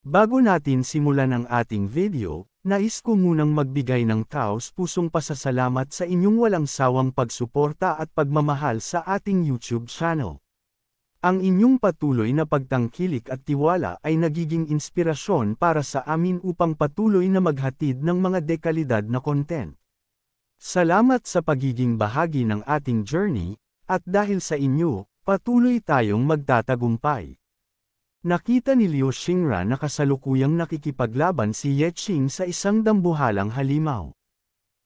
Bago natin simulan ang ating video, nais ko munang magbigay ng taos-pusong pasasalamat sa inyong walang sawang pagsuporta at pagmamahal sa ating YouTube channel. Ang inyong patuloy na pagtangkilik at tiwala ay nagiging inspirasyon para sa amin upang patuloy na maghatid ng mga dekalidad na content. Salamat sa pagiging bahagi ng ating journey, at dahil sa inyo, patuloy tayong magtatagumpay. Nakita ni Liu Xingran na kasalukuyang nakikipaglaban si Ye Qing sa isang dambuhalang halimaw.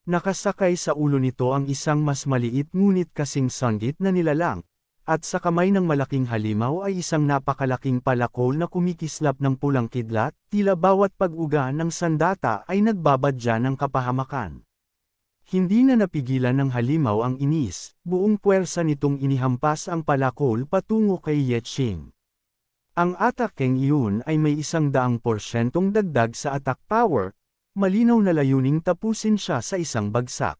Nakasakay sa ulo nito ang isang mas maliit ngunit kasing sanggit na nilalang, at sa kamay ng malaking halimaw ay isang napakalaking palakol na kumikislap ng pulang kidlat, tila bawat pag-uga ng sandata ay nagbabadya ng kapahamakan. Hindi na napigilan ng halimaw ang inis, buong puwersa nitong inihampas ang palakol patungo kay Ye Qing. Ang atakeng iyon ay may 100% dagdag sa attack power, malinaw na layuning tapusin siya sa isang bagsak.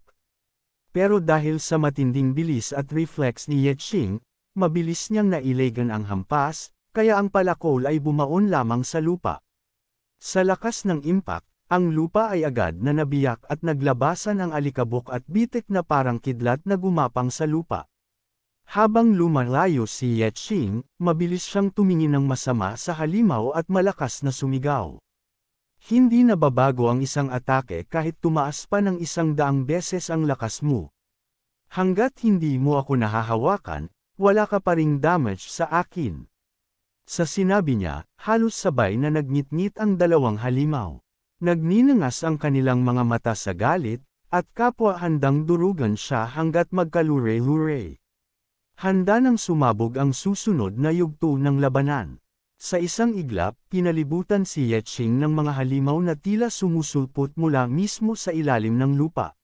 Pero dahil sa matinding bilis at reflex ni Ye Qing, mabilis niyang nailegan ang hampas, kaya ang palakol ay bumaon lamang sa lupa. Sa lakas ng impact, ang lupa ay agad na nabiyak at naglabasan ang alikabok at bitik na parang kidlat na gumapang sa lupa. Habang lumalayo si Ye Qing, mabilis siyang tumingin ng masama sa halimaw at malakas na sumigaw. Hindi nababago ang isang atake kahit tumaas pa ng 100 beses ang lakas mo. Hanggat hindi mo ako nahahawakan, wala ka pa ring damage sa akin. Sa sinabi niya, halos sabay na nagngit-ngit ang dalawang halimaw. Nagninangas ang kanilang mga mata sa galit, at kapwa handang durugan siya hanggat magkalure-lure. Handa nang sumabog ang susunod na yugto ng labanan. Sa isang iglap, pinalibutan si Ye Qing ng mga halimaw na tila sumusulpot mula mismo sa ilalim ng lupa.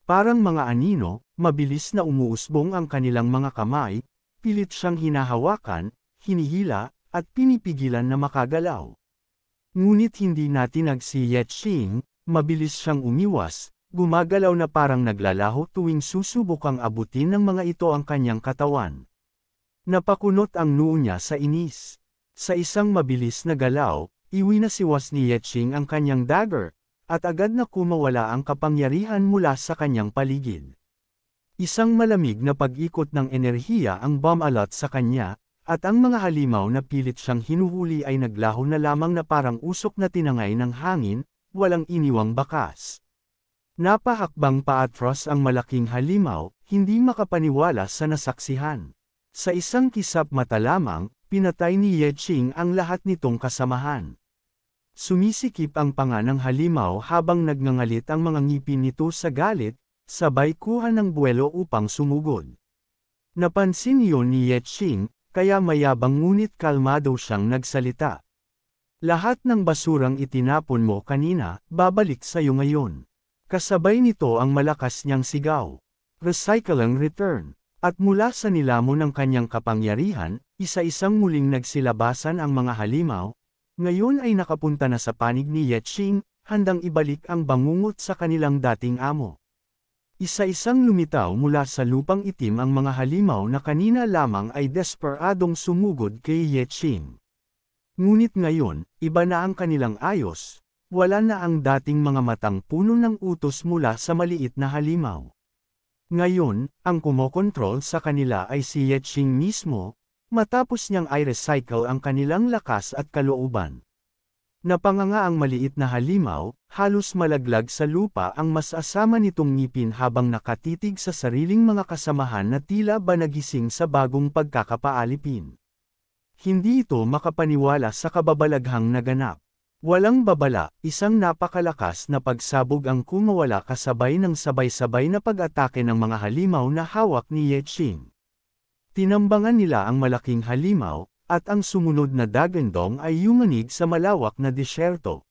Parang mga anino, mabilis na umuusbong ang kanilang mga kamay, pilit siyang hinahawakan, hinihila, at pinipigilan na makagalaw. Ngunit hindi natinag si Ye Qing, mabilis siyang umiwas, gumagalaw na parang naglalaho tuwing susubukang abutin ng mga ito ang kanyang katawan. Napakunot ang noo niya sa inis. Sa isang mabilis na galaw, iwinasiwas ni Ye Qing ang kanyang dagger, at agad na kumawala ang kapangyarihan mula sa kanyang paligid. Isang malamig na pag-ikot ng enerhiya ang bumalot sa kanya, at ang mga halimaw na pilit siyang hinuhuli ay naglaho na lamang na parang usok na tinangay ng hangin, walang iniwang bakas. Napahakbang paatros ang malaking halimaw, hindi makapaniwala sa nasaksihan. Sa isang kisap mata lamang, pinatay ni Ye Qing ang lahat nitong kasamahan. Sumisikip ang panga ng halimaw habang nagngangalit ang mga ngipin nito sa galit, sabay kuha ng buwelo upang sumugod. Napansin iyon ni Ye Qing, kaya mayabang ngunit kalmado siyang nagsalita. Lahat ng basurang itinapon mo kanina, babalik sa'yo ngayon. Kasabay nito ang malakas niyang sigaw. Recycle ang return. At mula sa nilamon ng kanyang kapangyarihan, isa-isang muling nagsilabasan ang mga halimaw. Ngayon ay nakapunta na sa panig ni Ye Qing, handang ibalik ang bangungot sa kanilang dating amo. Isa-isang lumitaw mula sa lupang itim ang mga halimaw na kanina lamang ay desperadong sumugod kay Ye Qing. Ngunit ngayon, iba na ang kanilang ayos. Wala na ang dating mga matang puno ng utos mula sa maliit na halimaw. Ngayon, ang kumokontrol sa kanila ay si Ye Qing mismo, matapos niyang i-recycle ang kanilang lakas at kalooban. Napanganga ang maliit na halimaw, halos malaglag sa lupa ang mas asama nitong ngipin habang nakatitig sa sariling mga kasamahan na tila ba nagising sa bagong pagkakapaalipin. Hindi ito makapaniwala sa kababalaghang naganap. Walang babala, isang napakalakas na pagsabog ang kumawala kasabay ng sabay-sabay na pag-atake ng mga halimaw na hawak ni Ye Qing. Tinambangan nila ang malaking halimaw, at ang sumunod na dagandong ay yumanig sa malawak na disyerto.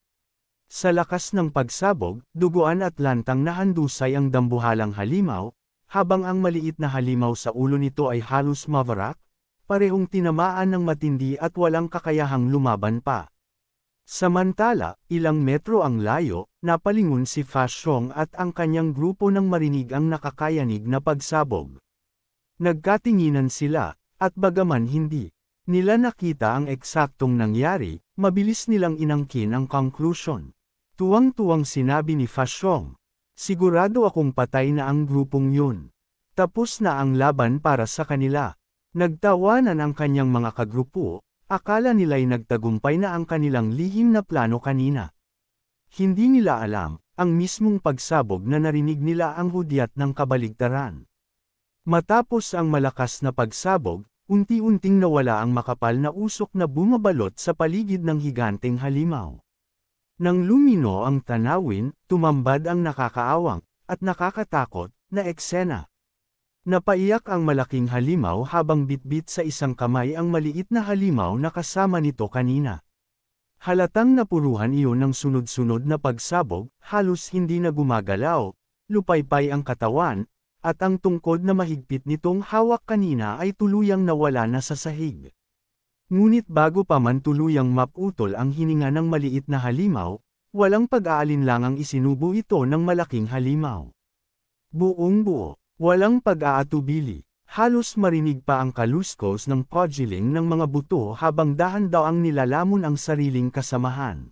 Sa lakas ng pagsabog, duguan at lantang nahandusay ang dambuhalang halimaw, habang ang maliit na halimaw sa ulo nito ay halos mavarak, parehong tinamaan ng matindi at walang kakayahang lumaban pa. Samantala, ilang metro ang layo, napalingon si Fa Xiong at ang kanyang grupo nang marinig ang nakakayanig na pagsabog. Nagkatinginan sila, at bagaman hindi Nila nakita ang eksaktong nangyari, mabilis nilang inangkin ang conclusion. Tuwang-tuwang sinabi ni Fashong, "Sigurado akong patay na ang grupong yun. Tapos na ang laban para sa kanila." Nagtawanan ang kanyang mga kagrupo, akala nila'y nagtagumpay na ang kanilang lihim na plano kanina. Hindi nila alam, ang mismong pagsabog na narinig nila ang hudyat ng kabaligtaran. Matapos ang malakas na pagsabog, unti-unting nawala ang makapal na usok na bumabalot sa paligid ng higanteng halimaw. Nang lumino ang tanawin, tumambad ang nakakaawang, at nakakatakot, na eksena. Napaiyak ang malaking halimaw habang bitbit sa isang kamay ang maliit na halimaw na kasama nito kanina. Halatang napuruhan iyon ng sunod-sunod na pagsabog, halos hindi na gumagalaw, lupaypay ang katawan, at ang tungkod na mahigpit nitong hawak kanina ay tuluyang nawala na sa sahig. Ngunit bago pa man tuluyang maputol ang hininga ng maliit na halimaw, walang pag-aalinlangang isinubo ito ng malaking halimaw. Buong buo. Walang pag-aatubili, halos marinig pa ang kaluskos ng pugiling ng mga buto habang dahan-daang nilalamon ang sariling kasamahan.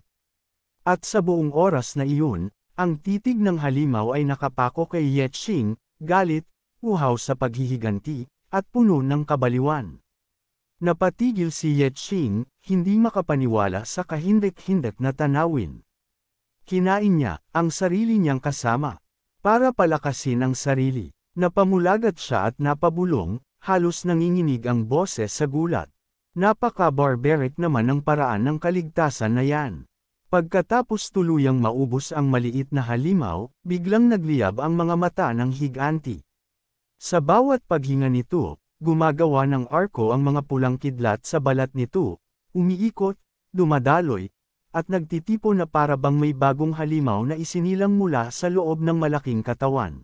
At sa buong oras na iyon, ang titig ng halimaw ay nakapako kay Yetching, galit, uhaw sa paghihiganti, at puno ng kabaliwan. Napatigil si Yetching, hindi makapaniwala sa kahindik-hindik na tanawin. Kinain niya ang sarili niyang kasama, para palakasin ang sarili. Napamulagat siya at napabulong, halos nanginginig ang boses sa gulat. Napaka-barbaric naman ang paraan ng kaligtasan na yan. Pagkatapos tuluyang maubos ang maliit na halimaw, biglang nagliyab ang mga mata ng higanti. Sa bawat paghinga nito, gumagawa ng arko ang mga pulang kidlat sa balat nito, umiikot, dumadaloy, at nagtitipo na para bang may bagong halimaw na isinilang mula sa loob ng malaking katawan.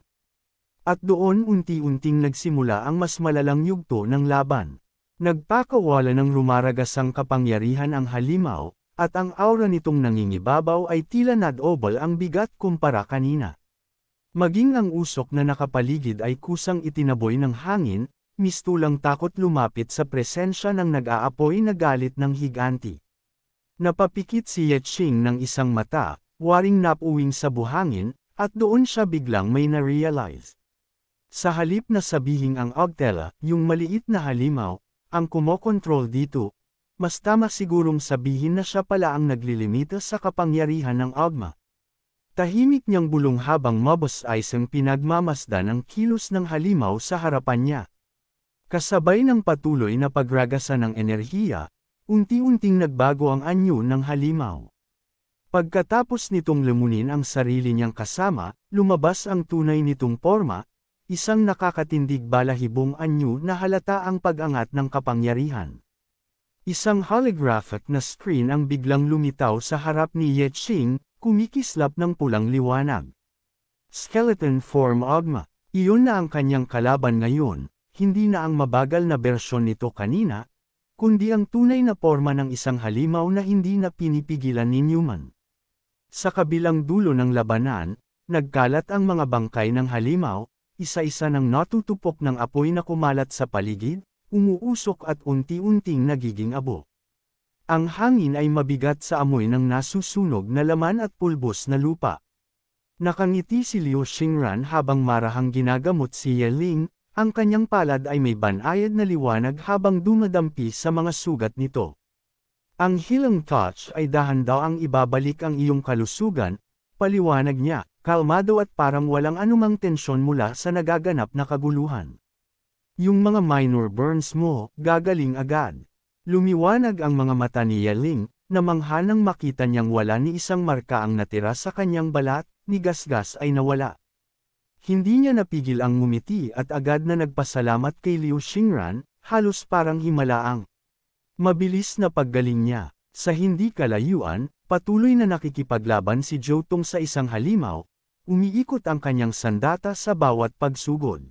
At doon unti-unting nagsimula ang mas malalang yugto ng laban. Nagpakawala ng rumaragasang kapangyarihan ang halimaw, at ang aura nitong nangingibabaw ay tila nadobol ang bigat kumpara kanina. Maging ang usok na nakapaligid ay kusang itinaboy ng hangin, mistulang takot lumapit sa presensya ng nag-aapoy na galit ng higanti. Napapikit si Yetching ng isang mata, waring napuwing sa buhangin, at doon siya biglang may na-realize. Sa halip na sabihing ang Ogtela, yung maliit na halimaw, ang kumokontrol dito, mas tama sigurong sabihin na siya pala ang naglilimita sa kapangyarihan ng Ogma. Tahimik niyang bulong habang mabos ang pinagmamasdan ang kilos ng halimaw sa harapan niya. Kasabay ng patuloy na pagragasan ng enerhiya, unti-unting nagbago ang anyo ng halimaw. Pagkatapos nitong lumunin ang sarili niyang kasama, lumabas ang tunay nitong porma, isang nakakatindig balahibong anyo na halata ang pag-angat ng kapangyarihan. Isang holographic na screen ang biglang lumitaw sa harap ni Yetching, kumikislap ng pulang liwanag. Skeleton form Ogma. Iyon na ang kanyang kalaban ngayon, hindi na ang mabagal na bersyon nito kanina, kundi ang tunay na porma ng isang halimaw na hindi na pinipigilan ni Newman. Sa kabilang dulo ng labanan, nagkalat ang mga bangkay ng halimaw, isa-isa nang natutupok ng apoy na kumalat sa paligid, umuusok at unti-unting nagiging abo. Ang hangin ay mabigat sa amoy ng nasusunog na laman at pulbos na lupa. Nakangiti si Liu Xingran habang marahang ginagamot si Ye Ling, ang kanyang palad ay may banayad na liwanag habang dumadampi sa mga sugat nito. Ang Healing Touch ay dahan-daang ibabalik ang iyong kalusugan, paliwanag niya, kalmado at parang walang anumang tensyon mula sa nagaganap na kaguluhan. Yung mga minor burns mo, gagaling agad. Lumiwanag ang mga mata ni Yeling, na mangha nang makita niyang wala ni isang marka ang natira sa kanyang balat, ni Gasgas ay nawala. Hindi niya napigil ang ngumiti at agad na nagpasalamat kay Liu Xingran, halos parang himalaang. Mabilis na paggaling niya, sa hindi kalayuan, patuloy na nakikipaglaban si Jotong sa isang halimaw, umiikot ang kanyang sandata sa bawat pagsugod.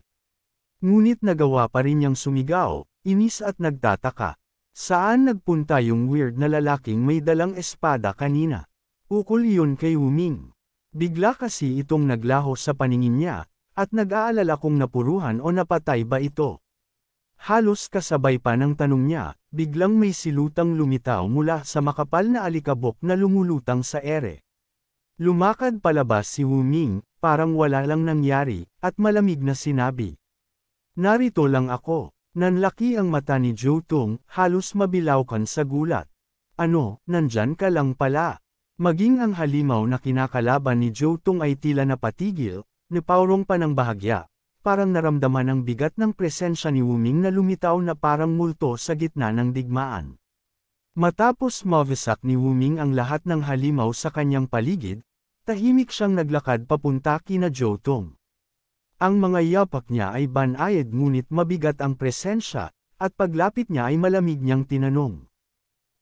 Ngunit nagawa pa rin niyang sumigaw, inis at nagtataka. Saan nagpunta yung weird na lalaking may dalang espada kanina? Ukol iyon kay Huming. Bigla kasi itong naglaho sa paningin niya, at nag-aalala kung napuruhan o napatay ba ito. Halos kasabay pa ng tanong niya, biglang may silutang lumitaw mula sa makapal na alikabok na lumulutang sa ere. Lumakad palabas si Wu Ming, parang wala lang nangyari, at malamig na sinabi. Narito lang ako. Nanlaki ang mata ni Zhou Tong, halos mabilawkan sa gulat. Ano, nandyan ka lang pala. Maging ang halimaw na kinakalaban ni Zhou Tong ay tila napatigil, napaurong pa ng bahagya. Parang naramdaman ang bigat ng presensya ni Wu Ming na lumitaw na parang multo sa gitna ng digmaan. Matapos mawasak ni Wu Ming ang lahat ng halimaw sa kanyang paligid, tahimik siyang naglakad papunta kina Zhou Tong. Ang mga yapak niya ay banayad ngunit mabigat ang presensya, at paglapit niya ay malamig niyang tinanong.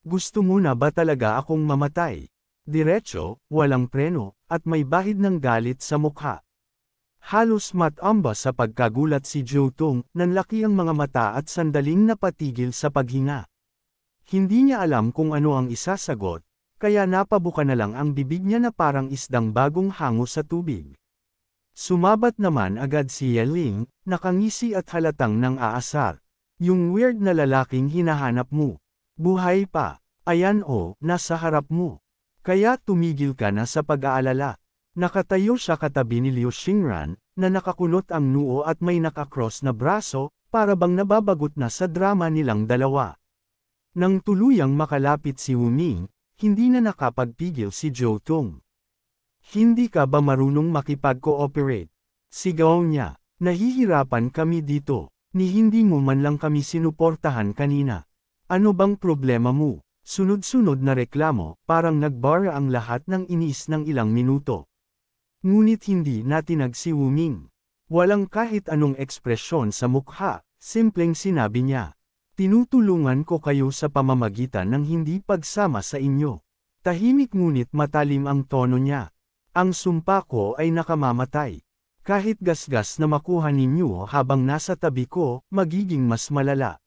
Gusto mo na ba talaga akong mamatay? Diretso, walang preno, at may bahid ng galit sa mukha. Halos matamba sa pagkagulat si Zhou Tong, nanlaki ang mga mata at sandaling napatigil sa paghinga. Hindi niya alam kung ano ang isasagot, kaya napabuka na lang ang bibig niya na parang isdang bagong hango sa tubig. Sumabat naman agad si Yeling, nakangisi at halatang nang aasar. Yung weird na lalaking hinahanap mo. Buhay pa. Ayan o, nasa harap mo. Kaya tumigil ka na sa pag-aalala. Nakatayo siya katabi ni Liu Xingran, na nakakunot ang noo at may nakakross na braso, para bang nababagot na sa drama nilang dalawa. Nang tuluyang makalapit si Wu Ming, hindi na nakapagpigil si Zhou Tong. Hindi ka ba marunong makipag-cooperate? Sigaw niya, nahihirapan kami dito, ni hindi mo man lang kami sinuportahan kanina. Ano bang problema mo? Sunod-sunod na reklamo, parang nagbara ang lahat ng inis ng ilang minuto. Ngunit hindi natinag si Wu Ming. Walang kahit anong ekspresyon sa mukha, simpleng sinabi niya. Tinutulungan ko kayo sa pamamagitan ng hindi pagsama sa inyo. Tahimik ngunit matalim ang tono niya. Ang sumpa ko ay nakamamatay. Kahit gasgas na makuha ninyo habang nasa tabi ko, magiging mas malala.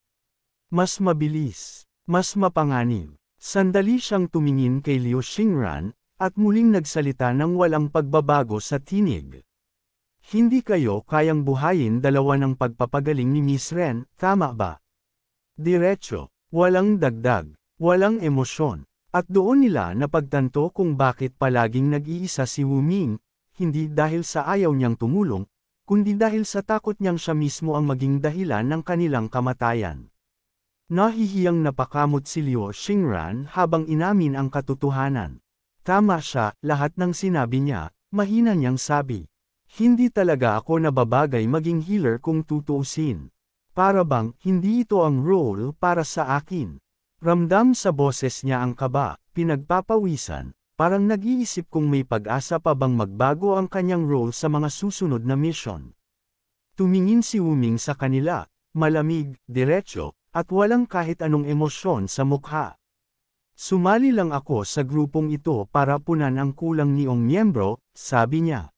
Mas mabilis, mas mapanganib. Sandali siyang tumingin kay Liu Xingran, at muling nagsalita ng walang pagbabago sa tinig. Hindi kayo kayang buhayin dalawa ng pagpapagaling ni Miss Ren, tama ba? Diretso, walang dagdag, walang emosyon. At doon nila napagtanto kung bakit palaging nag-iisa si Wu Ming, hindi dahil sa ayaw niyang tumulong, kundi dahil sa takot niyang siya mismo ang maging dahilan ng kanilang kamatayan. Nahihiyang napakamot si Liu Xingran habang inamin ang katotohanan. Tama siya, lahat ng sinabi niya, mahina niyang sabi. Hindi talaga ako nababagay maging healer kung tutuusin. Para bang, hindi ito ang role para sa akin. Ramdam sa boses niya ang kaba, pinagpapawisan, parang nag-iisip kung may pag-asa pa bang magbago ang kanyang role sa mga susunod na mission. Tumingin si Wu Ming sa kanila, malamig, diretso, at walang kahit anong emosyon sa mukha. Sumali lang ako sa grupong ito para punan ang kulang niyong miyembro, sabi niya.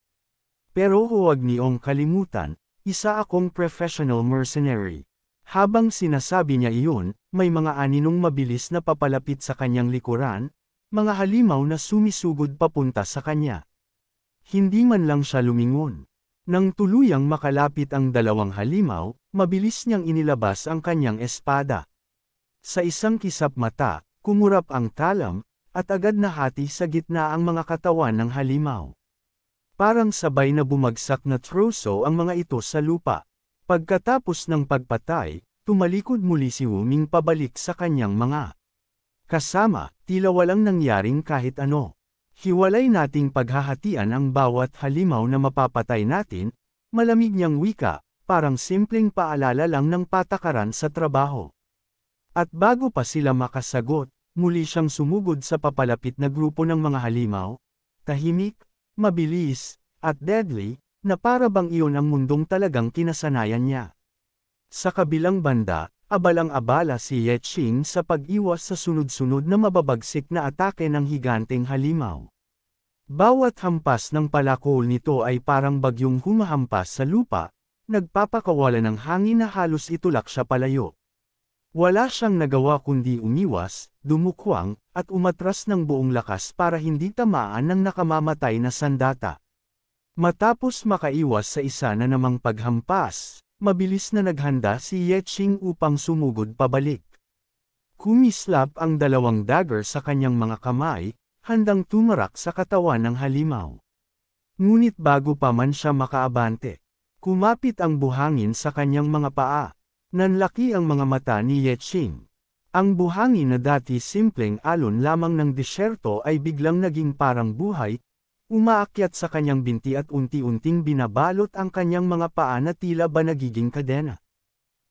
Pero huwag niyong kalimutan, isa akong professional mercenary. Habang sinasabi niya iyon, may mga aninong mabilis na papalapit sa kanyang likuran, mga halimaw na sumisugod papunta sa kanya. Hindi man lang siya lumingon. Nang tuluyang makalapit ang dalawang halimaw, mabilis niyang inilabas ang kanyang espada. Sa isang kisap mata, kumurap ang talam, at agad nahati sa gitna ang mga katawan ng halimaw. Parang sabay na bumagsak na troso ang mga ito sa lupa. Pagkatapos ng pagpatay, tumalikod muli si Wu Ming pabalik sa kanyang mga kasama, tila walang nangyaring kahit ano. Hiwalay nating paghahatian ang bawat halimaw na mapapatay natin, malamig niyang wika, parang simpleng paalala lang ng patakaran sa trabaho. At bago pa sila makasagot, muli siyang sumugod sa papalapit na grupo ng mga halimaw, tahimik, mabilis, at deadly, na para bang iyon ang mundong talagang kinasanayan niya. Sa kabilang banda, abalang-abala si Ye Qing sa pag-iwas sa sunod-sunod na mababagsik na atake ng higanteng halimaw. Bawat hampas ng palakol nito ay parang bagyong humahampas sa lupa, nagpapakawala ng hangin na halos itulak siya palayo. Wala siyang nagawa kundi umiwas, dumukwang, at umatras ng buong lakas para hindi tamaan ng nakamamatay na sandata. Matapos makaiwas sa isa na namang paghampas, mabilis na naghanda si Ye Qing upang sumugod pabalik. Kumislap ang dalawang dagger sa kanyang mga kamay, handang tumarak sa katawan ng halimaw. Ngunit bago pa man siya makaabante, kumapit ang buhangin sa kanyang mga paa. Nanlaki ang mga mata ni Ye Qing. Ang buhangin na dati simpleng alon lamang ng disyerto ay biglang naging parang buhay, umaakyat sa kanyang binti at unti-unting binabalot ang kanyang mga paa na tila ba nagiging kadena.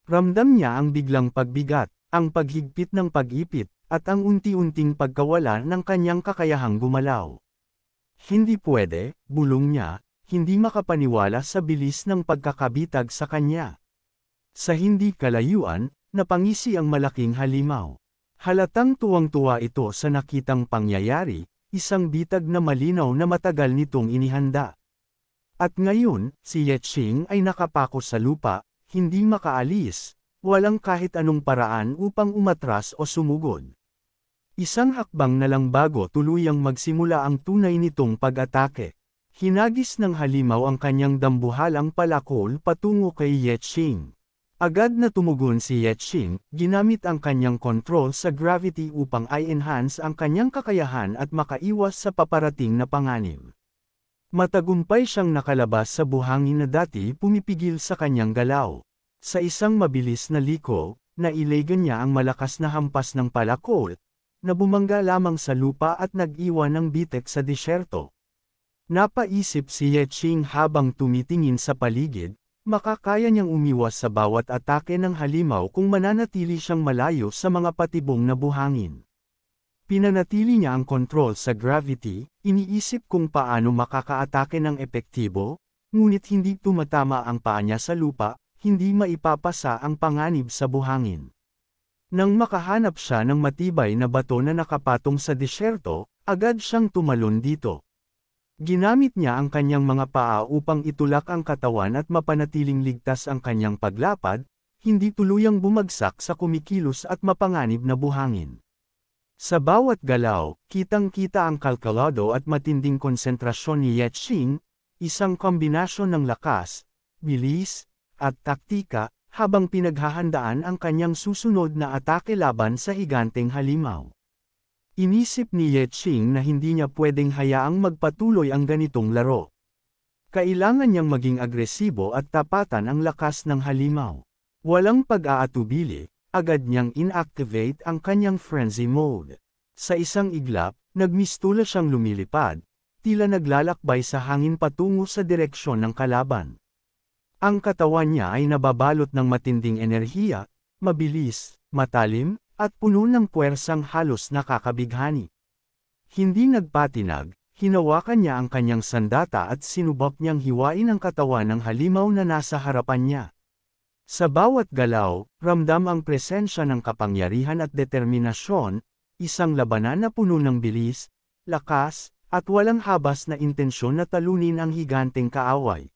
Ramdam niya ang biglang pagbigat, ang paghigpit ng pag-ipit, at ang unti-unting pagkawala ng kanyang kakayahang gumalaw. Hindi pwede, bulong niya, hindi makapaniwala sa bilis ng pagkakabitag sa kanya. Sa hindi kalayuan, napangisi ang malaking halimaw. Halatang tuwang-tuwa ito sa nakitang pangyayari, isang bitag na malinaw na matagal nitong inihanda. At ngayon, si Ye Qing ay nakapako sa lupa, hindi makaalis, walang kahit anong paraan upang umatras o sumugod. Isang hakbang na lang bago tuluyang magsimula ang tunay nitong pag-atake. Hinagis ng halimaw ang kanyang dambuhalang palakol patungo kay Ye Qing. Agad na tumugon si Ye Qing, ginamit ang kanyang control sa gravity upang i-enhance ang kanyang kakayahan at makaiwas sa paparating na panganib. Matagumpay siyang nakalabas sa buhangin na dati pumipigil sa kanyang galaw. Sa isang mabilis na liko, nailagan niya ang malakas na hampas ng palakol, na bumangga lamang sa lupa at nag-iwan ng bitek sa disyerto. Napaisip si Ye Qing habang tumitingin sa paligid, makakaya niyang umiwas sa bawat atake ng halimaw kung mananatili siyang malayo sa mga patibong na buhangin. Pinanatili niya ang control sa gravity, iniisip kung paano makakaatake ng epektibo, ngunit hindi tumatama ang paa niya sa lupa, hindi maipapasa ang panganib sa buhangin. Nang makahanap siya ng matibay na bato na nakapatong sa disyerto, agad siyang tumalon dito. Ginamit niya ang kanyang mga paa upang itulak ang katawan at mapanatiling ligtas ang kanyang paglapad, hindi tuluyang bumagsak sa kumikilos at mapanganib na buhangin. Sa bawat galaw, kitang-kita ang kalkulado at matinding konsentrasyon ni Ye Qing, isang kombinasyon ng lakas, bilis, at taktika, habang pinaghahandaan ang kanyang susunod na atake laban sa higanteng halimaw. Inisip ni Ye Qing na hindi niya pwedeng hayaang magpatuloy ang ganitong laro. Kailangan niyang maging agresibo at tapatan ang lakas ng halimaw. Walang pag-aatubili, agad niyang inactivate ang kanyang frenzy mode. Sa isang iglap, nagmistula siyang lumilipad, tila naglalakbay sa hangin patungo sa direksyon ng kalaban. Ang katawan niya ay nababalot ng matinding enerhiya, mabilis, matalim, at puno ng puwersang halos nakakabighani. Hindi nagpatinag, hinawakan niya ang kanyang sandata at sinubok niyang hiwain ang katawan ng halimaw na nasa harapan niya. Sa bawat galaw, ramdam ang presensya ng kapangyarihan at determinasyon, isang labanan na puno ng bilis, lakas, at walang habas na intensyon na talunin ang higanteng kaaway.